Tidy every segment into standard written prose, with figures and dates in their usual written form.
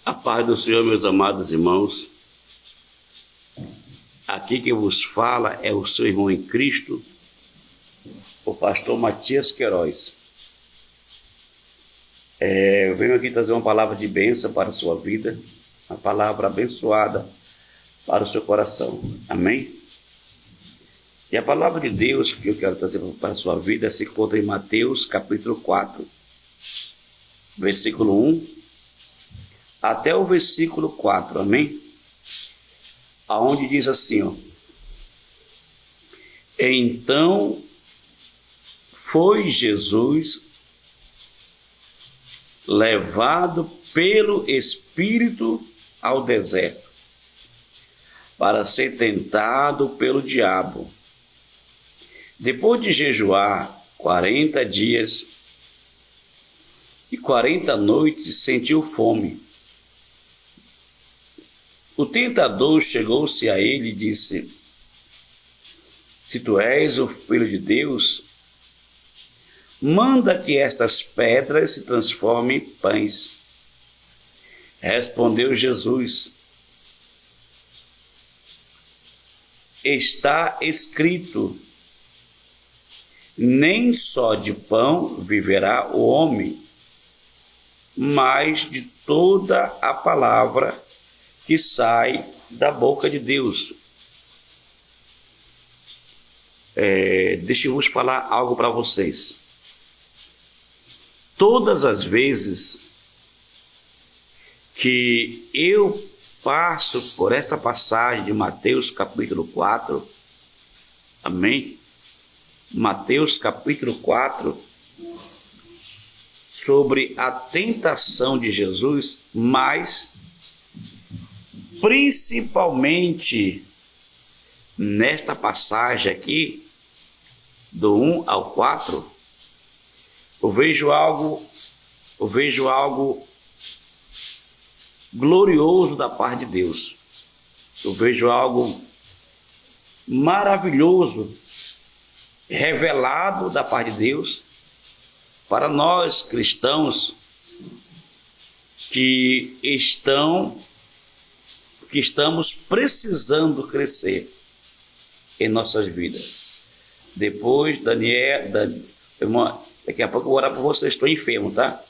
A paz do Senhor, meus amados irmãos. Aqui quem vos fala é o seu irmão em Cristo, o pastor Matias Queiroz. Eu venho aqui trazer uma palavra de bênção para a sua vida, uma palavra abençoada para o seu coração. Amém? E a palavra de Deus que eu quero trazer para a sua vida se encontra em Mateus capítulo 4, versículo 1 até o versículo 4, amém? Aonde diz assim, ó: Então foi Jesus levado pelo Espírito ao deserto para ser tentado pelo diabo. Depois de jejuar 40 dias e 40 noites, sentiu fome. O tentador chegou-se a ele e disse: Se tu és o Filho de Deus, manda que estas pedras se transformem em pães. Respondeu Jesus: Está escrito: nem só de pão viverá o homem, mas de toda a palavra que sai da boca de Deus. Deixa eu vos falar algo para vocês. Todas as vezes que eu passo por esta passagem de Mateus capítulo 4, amém? Mateus capítulo 4, sobre a tentação de Jesus, mas principalmente nesta passagem aqui, do 1 ao 4, eu vejo algo glorioso da parte de Deus. Eu vejo algo maravilhoso revelado da parte de Deus para nós cristãos que estamos precisando crescer em nossas vidas. Depois, daqui a pouco eu vou orar por vocês, estou enfermo, tá?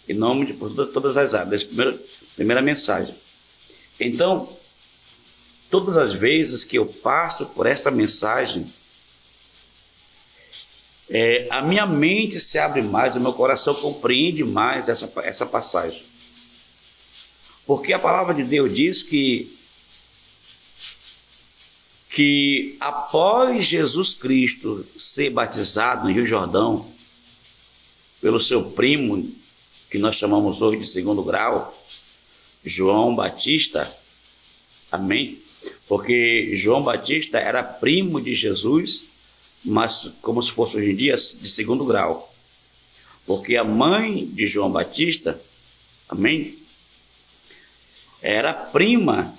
Em nome de todas as áreas, primeira mensagem. Então, todas as vezes que eu passo por esta mensagem, a minha mente se abre mais, o meu coração compreende mais essa passagem. Porque a palavra de Deus diz que após Jesus Cristo ser batizado no Rio Jordão pelo seu primo, que nós chamamos hoje de segundo grau, João Batista, amém? Porque João Batista era primo de Jesus, mas como se fosse hoje em dia de segundo grau, porque a mãe de João Batista, amém, era prima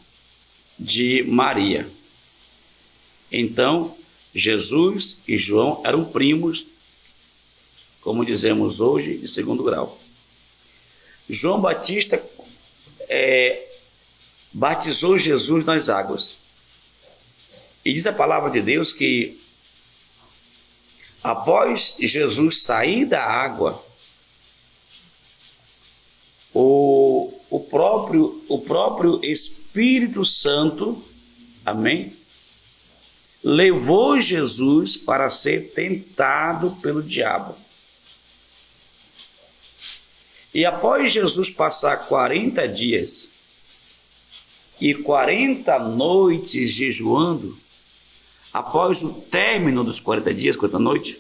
de Maria. Então Jesus e João eram primos, como dizemos hoje, de segundo grau. João Batista batizou Jesus nas águas, e diz a palavra de Deus que após Jesus sair da água, o próprio Espírito Santo, amém, levou Jesus para ser tentado pelo diabo. E após Jesus passar 40 dias e 40 noites jejuando, após o término dos 40 dias, 40 noites,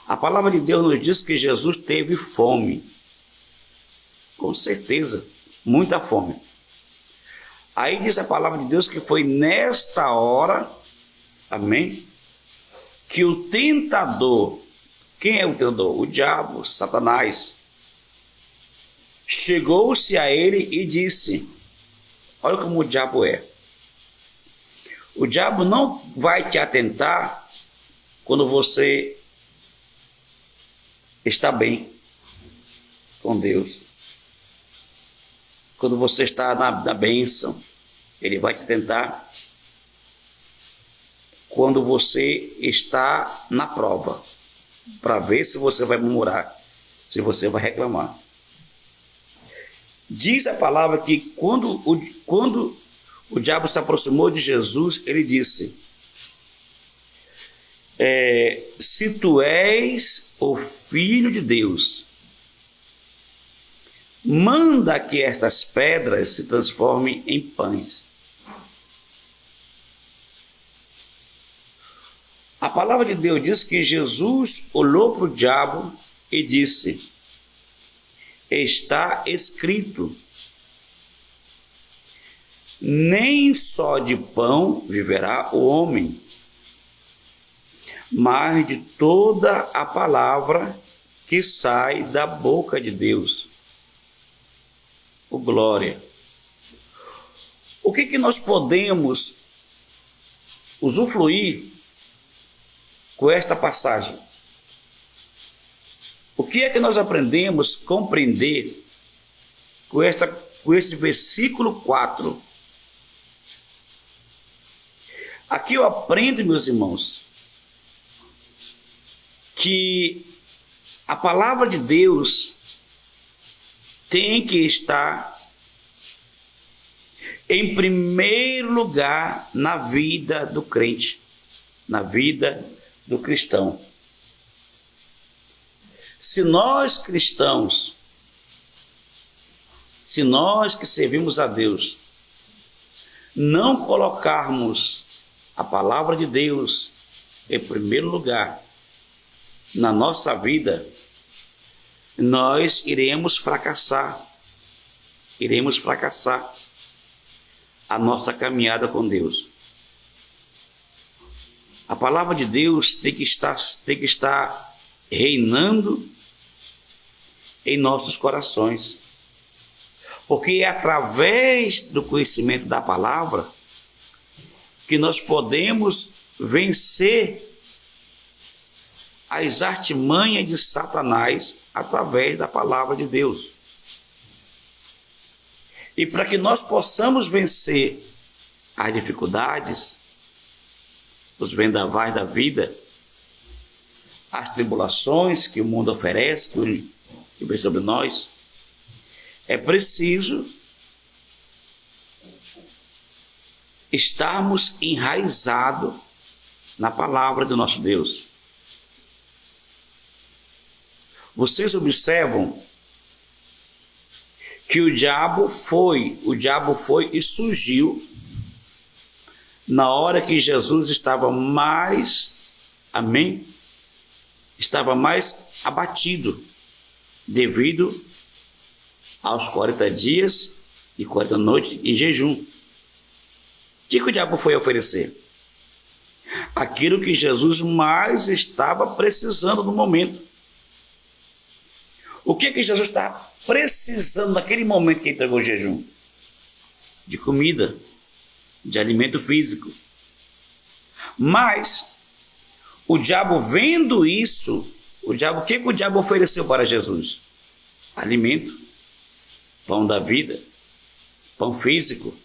a palavra de Deus nos diz que Jesus teve fome. Com certeza, muita fome. Aí diz a palavra de Deus que foi nesta hora, amém, que o tentador, quem é o tentador? O diabo, Satanás, chegou-se a ele e disse: olha como o diabo é. O diabo não vai te atentar quando você está bem com Deus. Quando você está na bênção, ele vai te tentar. Quando você está na prova, para ver se você vai murmurar, se você vai reclamar. Diz a palavra que quando o diabo se aproximou de Jesus, ele disse: se tu és o Filho de Deus, manda que estas pedras se transformem em pães. A palavra de Deus diz que Jesus olhou para o diabo e disse: está escrito, nem só de pão viverá o homem, mas de toda a palavra que sai da boca de Deus. Oh, glória! O que nós podemos usufruir com esta passagem? O que é que nós aprendemos a compreender com esse versículo 4? Aqui eu aprendo, meus irmãos, que a palavra de Deus tem que estar em primeiro lugar na vida do crente, na vida do cristão. Se nós cristãos, se nós que servimos a Deus, não colocarmos a palavra de Deus em primeiro lugar na nossa vida, nós iremos fracassar a nossa caminhada com Deus. A palavra de Deus tem que estar reinando em nossos corações, porque é através do conhecimento da palavra que nós podemos vencer as artimanhas de Satanás através da palavra de Deus. E para que nós possamos vencer as dificuldades, os vendavais da vida, as tribulações que o mundo oferece, que vem sobre nós, é preciso estarmos enraizados na palavra do nosso Deus. Vocês observam que o diabo foi e surgiu na hora que Jesus estava mais, amém? Estava mais abatido devido aos 40 dias e 40 noites em jejum. O que o diabo foi oferecer? Aquilo que Jesus mais estava precisando no momento. O que Jesus está precisando naquele momento que entregou o jejum? De comida, de alimento físico. Mas o diabo, vendo isso, o que o diabo ofereceu para Jesus? Alimento, pão da vida, pão físico.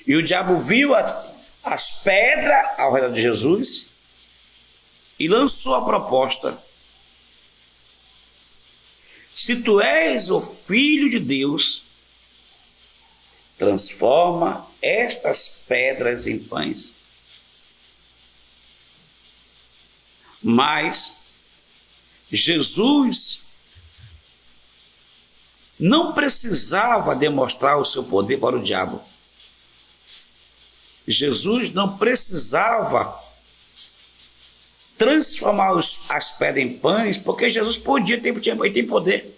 E o diabo viu as pedras ao redor de Jesus e lançou a proposta: se tu és o Filho de Deus, transforma estas pedras em pães. Mas Jesus não precisava demonstrar o seu poder para o diabo. Jesus não precisava transformar as pedras em pães, porque Jesus podia, ele tem poder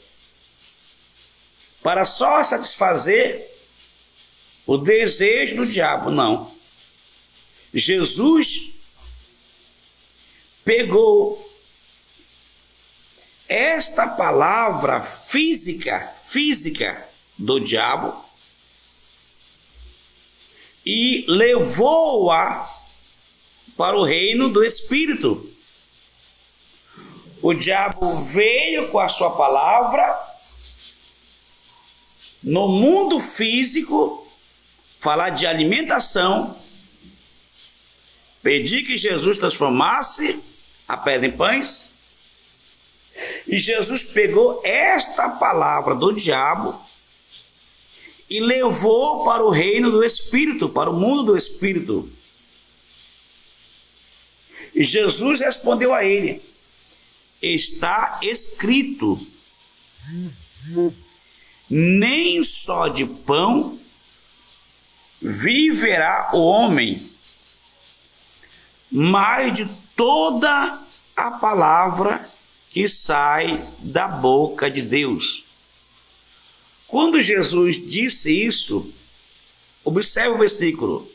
para só satisfazer o desejo do diabo. Não. Jesus pegou esta palavra física do diabo e levou-a para o reino do Espírito. O diabo veio com a sua palavra no mundo físico, falar de alimentação, pedir que Jesus transformasse a pedra em pães, e Jesus pegou esta palavra do diabo e levou para o reino do Espírito, para o mundo do Espírito. E Jesus respondeu a ele: está escrito, nem só de pão viverá o homem, mas de toda a palavra que sai da boca de Deus. Quando Jesus disse isso, observe o versículo.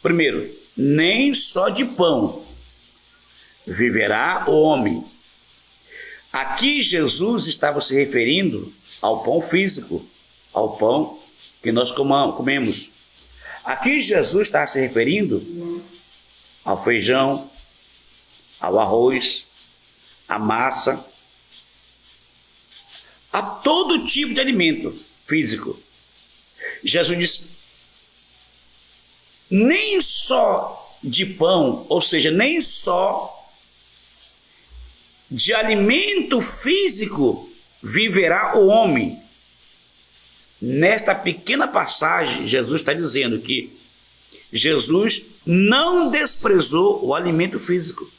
Primeiro, nem só de pão viverá o homem. Aqui Jesus estava se referindo ao pão físico, ao pão que nós comemos. Aqui Jesus está se referindo ao feijão, ao arroz, à massa, a todo tipo de alimento físico. Jesus diz: nem só de pão, ou seja, nem só de alimento físico viverá o homem. Nesta pequena passagem, Jesus está dizendo que Jesus não desprezou o alimento físico.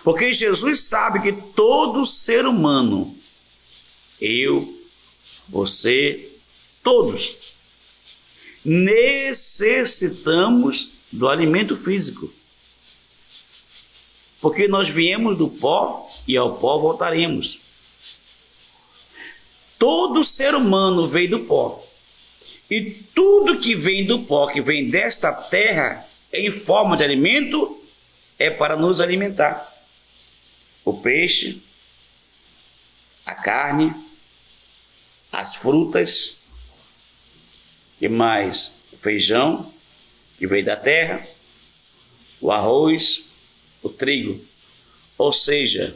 Porque Jesus sabe que todo ser humano, eu, você, todos, necessitamos do alimento físico. Porque nós viemos do pó e ao pó voltaremos. Todo ser humano veio do pó. E tudo que vem do pó, que vem desta terra, em forma de alimento, é para nos alimentar. O peixe, a carne, as frutas, e mais o feijão, que veio da terra, o arroz, o trigo. Ou seja,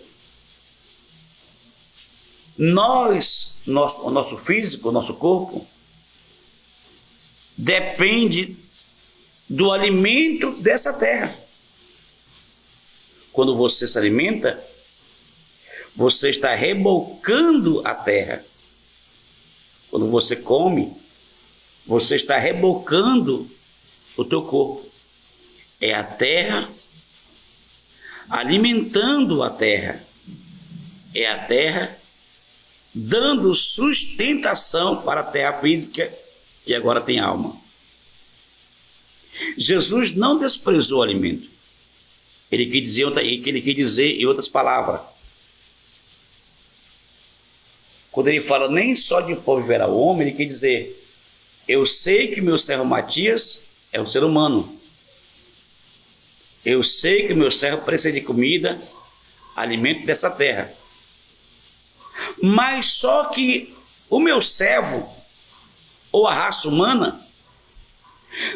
o nosso físico, o nosso corpo, depende do alimento dessa terra. Quando você se alimenta, você está rebocando a terra. Quando você come, você está rebocando o teu corpo. É a terra alimentando a terra. É a terra dando sustentação para a terra física, que agora tem alma. Jesus não desprezou o alimento. Ele quis dizer em outras palavras. Quando ele fala nem só de pão viverá o homem, ele quer dizer: eu sei que meu servo Matias é um ser humano. Eu sei que meu servo precisa de comida, alimento dessa terra. Mas só que o meu servo, ou a raça humana,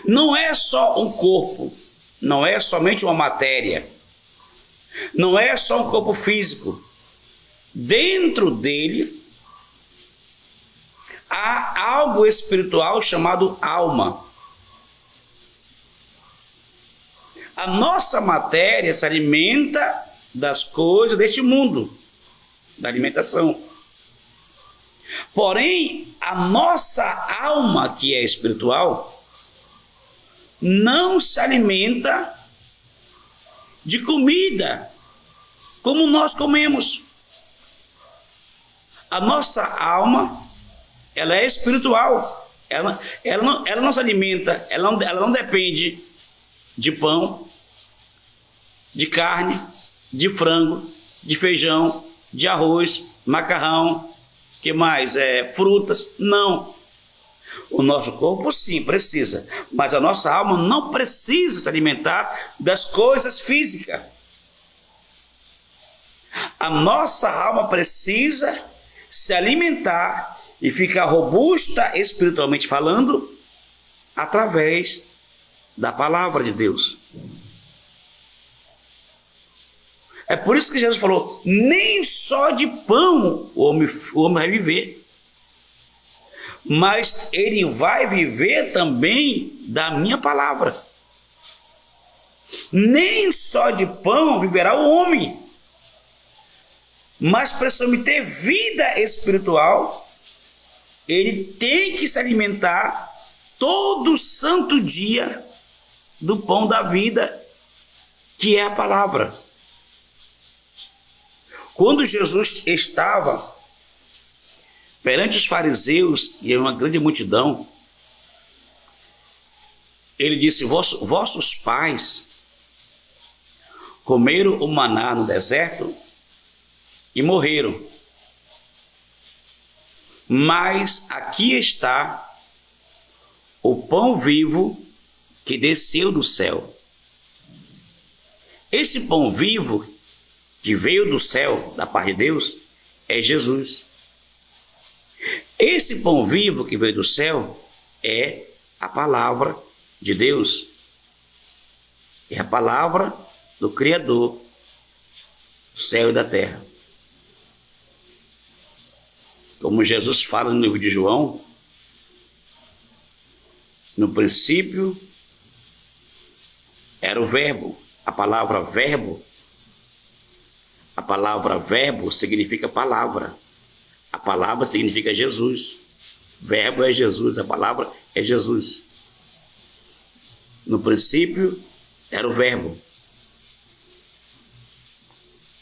não é só um corpo, não é somente uma matéria, não é só um corpo físico. Dentro dele há algo espiritual chamado alma. A nossa matéria se alimenta das coisas deste mundo, da alimentação. Porém, a nossa alma, que é espiritual, não se alimenta de comida como nós comemos. A nossa alma, ela é espiritual. Ela não se alimenta, ela não depende de pão, de carne, de frango, de feijão, de arroz, macarrão, que mais? Frutas. Não. O nosso corpo sim precisa, mas a nossa alma não precisa se alimentar das coisas físicas. A nossa alma precisa se alimentar e ficar robusta espiritualmente falando através da palavra de Deus. É por isso que Jesus falou: nem só de pão o homem vai viver. mas ele vai viver também da minha palavra. Nem só de pão viverá o homem, mas precisamos ter vida espiritual. Ele tem que se alimentar todo santo dia do pão da vida, que é a palavra. Quando Jesus estava perante os fariseus e uma grande multidão, ele disse: vossos pais comeram o maná no deserto e morreram, mas aqui está o pão vivo que desceu do céu. Esse pão vivo que veio do céu, da parte de Deus, é Jesus. Esse pão vivo que veio do céu é a palavra de Deus. É a palavra do Criador do céu e da terra. Como Jesus fala no livro de João, no princípio era o verbo. A palavra verbo significa palavra. A palavra significa Jesus. Verbo é Jesus, a palavra é Jesus. No princípio era o verbo.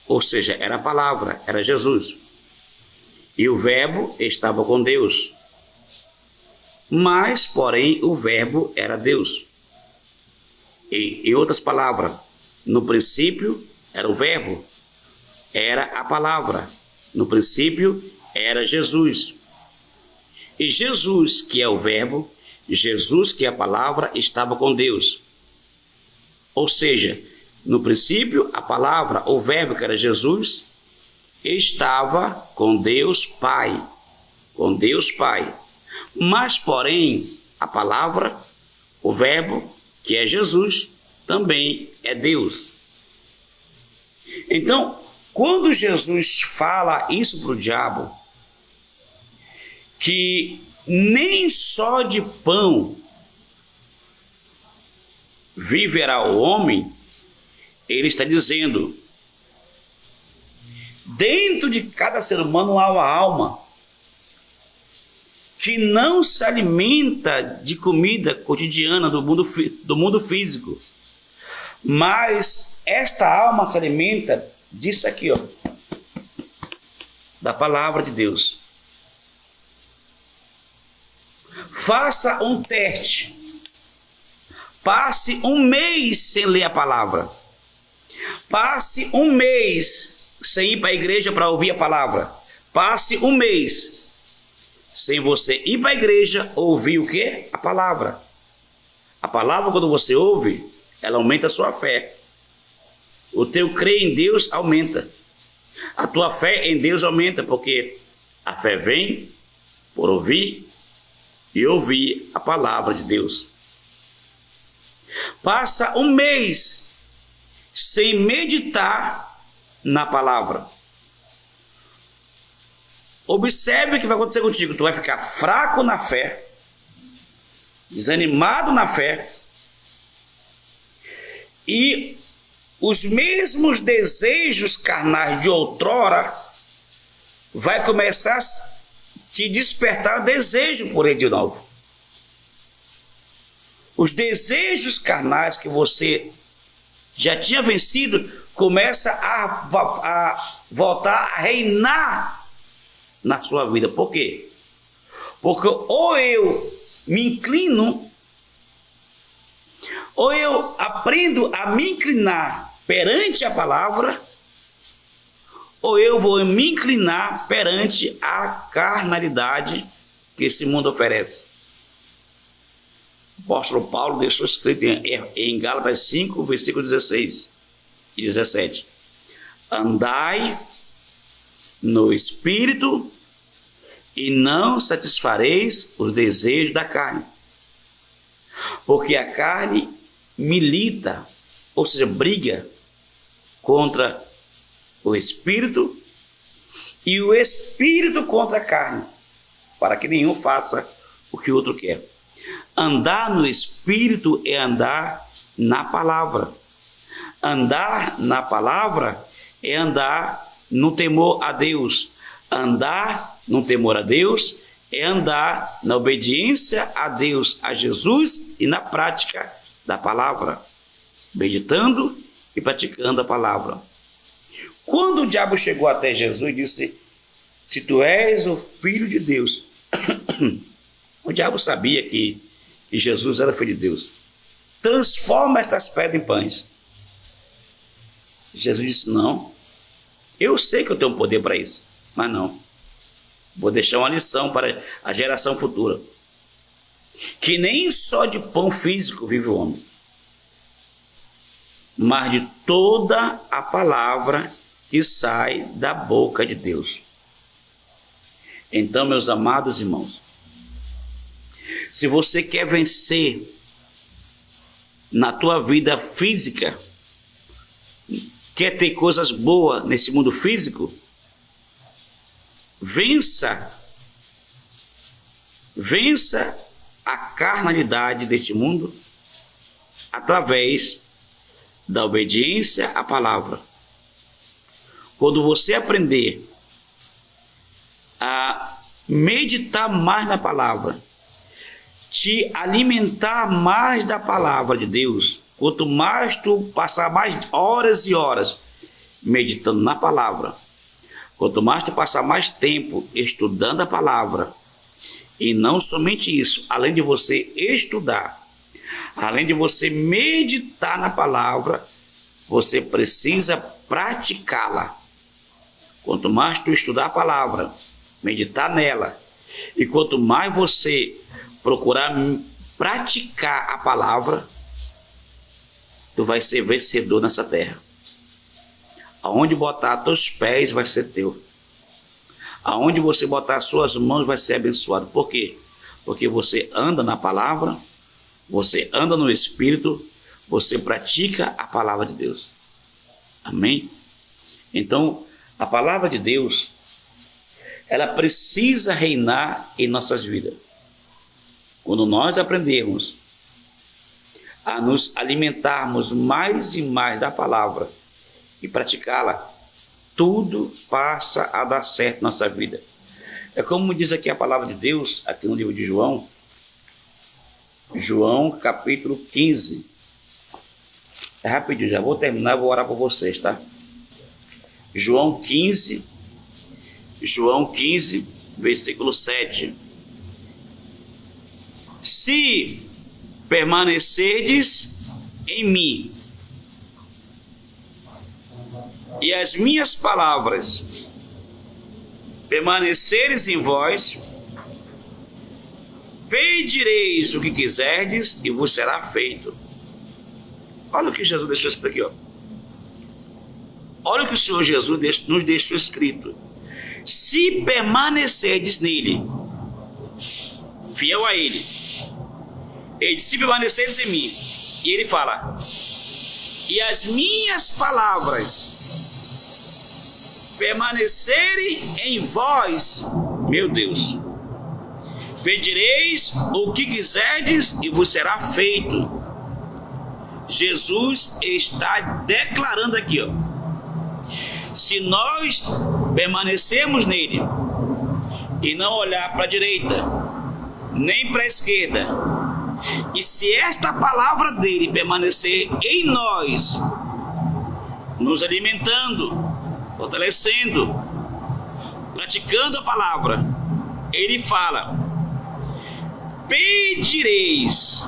Ou seja, era a palavra, era Jesus. E o verbo estava com Deus. Mas, porém, o verbo era Deus. Em outras palavras, no princípio era o verbo, era a palavra. No princípio era Jesus. E Jesus, que é o verbo, Jesus, que é a palavra, estava com Deus. Ou seja, no princípio, a palavra, o verbo, que era Jesus, estava com Deus Pai. Com Deus Pai. Mas, porém, a palavra, o verbo, que é Jesus, também é Deus. Então, quando Jesus fala isso para o diabo, que nem só de pão viverá o homem, ele está dizendo: dentro de cada ser humano há uma alma que não se alimenta de comida cotidiana do mundo físico, mas esta alma se alimenta disso aqui, ó, da palavra de Deus. Faça um teste. Passe um mês sem ler a palavra. Passe um mês sem ir para a igreja para ouvir a palavra. Passe um mês sem você ir para a igreja ouvir o quê? A palavra. A palavra, quando você ouve, ela aumenta a sua fé. O teu crer em Deus aumenta. A tua fé em Deus aumenta, porque a fé vem por ouvir e ouvir a palavra de Deus. Passa um mês sem meditar na palavra. Observe o que vai acontecer contigo. Tu vai ficar fraco na fé, desanimado na fé, e os mesmos desejos carnais de outrora vai começar a te despertar desejo por ele de novo. Os desejos carnais que você já tinha vencido começa a voltar a reinar na sua vida. Por quê? Porque ou eu me inclino, ou eu aprendo a me inclinar perante a palavra, ou eu vou me inclinar perante a carnalidade que esse mundo oferece. O apóstolo Paulo deixou escrito em Gálatas 5, versículo 16 e 17. Andai no Espírito e não satisfareis os desejos da carne. Porque a carne milita, ou seja, briga contra o Espírito e o Espírito contra a carne. para que nenhum faça o que o outro quer. Andar no Espírito é andar na palavra. Andar na palavra é andar no temor a Deus. Andar no temor a Deus é andar na obediência a Deus, a Jesus e na prática da palavra, meditando e praticando a palavra. Quando o diabo chegou até Jesus e disse: se tu és o Filho de Deus, o diabo sabia que Jesus era Filho de Deus. Transforma estas pedras em pães. Jesus disse: não, eu sei que eu tenho poder para isso, mas não. Vou deixar uma lição para a geração futura, que nem só de pão físico vive o homem, mas de toda a palavra que sai da boca de Deus. Então, meus amados irmãos, se você quer vencer na tua vida física, quer ter coisas boas nesse mundo físico, vença a carnalidade deste mundo através da obediência à palavra. Quando você aprender a meditar mais na palavra, te alimentar mais da palavra de Deus, quanto mais tu passar mais horas e horas meditando na palavra, quanto mais tu passar mais tempo estudando a palavra, e não somente isso, além de você estudar, além de você meditar na palavra, você precisa praticá-la. Quanto mais tu estudar a palavra, meditar nela, e quanto mais você procurar praticar a palavra, tu vai ser vencedor nessa terra. Aonde botar teus pés vai ser teu. Aonde você botar suas mãos vai ser abençoado. Por quê? Porque você anda na palavra, você anda no Espírito, você pratica a palavra de Deus. Amém? Então, a palavra de Deus, ela precisa reinar em nossas vidas. Quando nós aprendermos a nos alimentarmos mais e mais da palavra e praticá-la, tudo passa a dar certo na nossa vida. É como diz aqui a palavra de Deus, aqui no livro de João, João capítulo 15. É rapidinho, já vou terminar, vou orar por vocês, tá? João 15, versículo 7. Se permanecerdes em mim e as minhas palavras permaneceres em vós, pedireis o que quiserdes e vos será feito. Olha o que Jesus deixou isso aqui, ó. Olha o que o Senhor Jesus nos deixou escrito: se permanecerdes nele, fiel a ele. Ele disse: se permanecerdes em mim. E ele fala: e as minhas palavras permanecerem em vós, meu Deus, pedireis o que quiserdes e vos será feito. Jesus está declarando aqui, ó, se nós permanecermos nele e não olhar para a direita nem para a esquerda, e se esta palavra dele permanecer em nós, nos alimentando, fortalecendo, praticando a palavra, ele fala: pedireis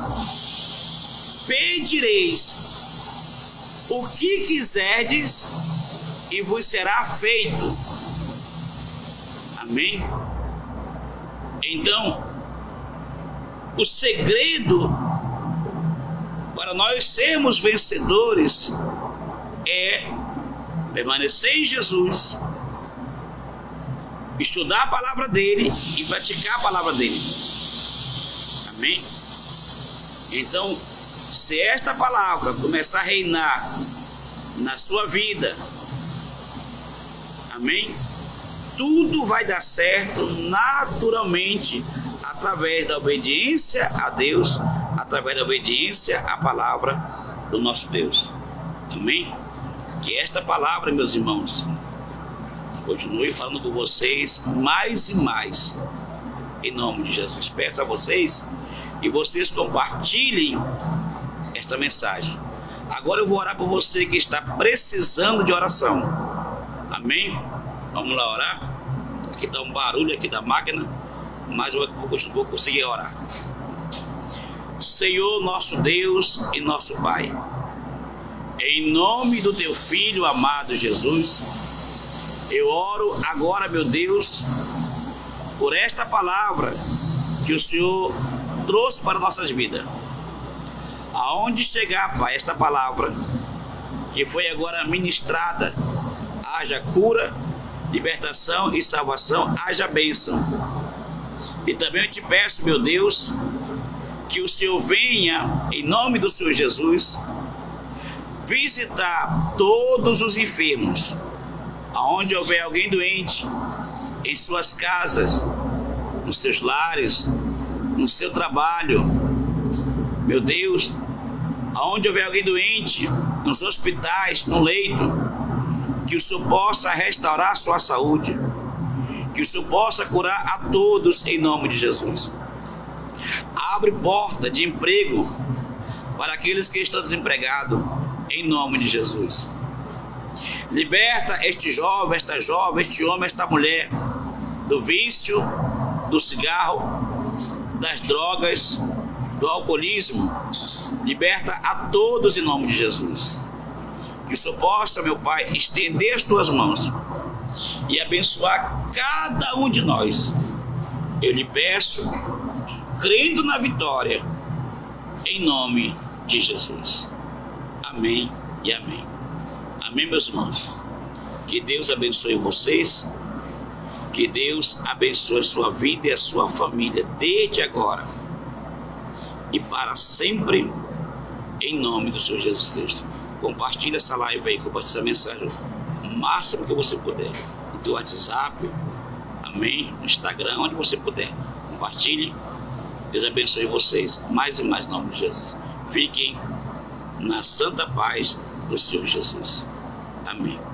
o que quiserdes e vos será feito. Amém? Então, o segredo para nós sermos vencedores é permanecer em Jesus, estudar a palavra dele e praticar a palavra dele. Amém? Então, se esta palavra começar a reinar na sua vida, amém? tudo vai dar certo naturalmente através da obediência a Deus, através da obediência à palavra do nosso Deus. Amém? Que esta palavra, meus irmãos, continue falando com vocês mais e mais, em nome de Jesus. Peço a vocês e vocês compartilhem esta mensagem. Agora eu vou orar por você que está precisando de oração. Amém? Vamos lá orar. Aqui está um barulho aqui da máquina, mas eu vou conseguir orar. Senhor, nosso Deus e nosso Pai, em nome do teu Filho amado Jesus, eu oro agora, meu Deus, por esta palavra que o Senhor trouxe para nossas vidas. Aonde chegar, Pai, esta palavra que foi agora ministrada, haja cura, libertação e salvação, haja bênção. E também eu te peço, meu Deus, que o Senhor venha, em nome do Senhor Jesus, visitar todos os enfermos, aonde houver alguém doente, em suas casas, nos seus lares, no seu trabalho, meu Deus, aonde houver alguém doente, nos hospitais, no leito, que o Senhor possa restaurar a sua saúde, que o Senhor possa curar a todos em nome de Jesus. Abre porta de emprego para aqueles que estão desempregados em nome de Jesus. Liberta este jovem, esta jovem, este homem, esta mulher do vício, do cigarro, das drogas, do alcoolismo. Liberta a todos em nome de Jesus. Que o Senhor possa, meu Pai, estender as tuas mãos e abençoar cada um de nós. Eu lhe peço, crendo na vitória, em nome de Jesus. Amém e amém. Amém, meus irmãos. Que Deus abençoe vocês. Que Deus abençoe a sua vida e a sua família desde agora e para sempre, em nome do Senhor Jesus Cristo. Compartilhe essa live aí, compartilhe essa mensagem o máximo que você puder. No teu WhatsApp, amém, no Instagram, onde você puder. Compartilhe. Deus abençoe vocês mais e mais em nome de Jesus. Fiquem na santa paz do Senhor Jesus. Amém.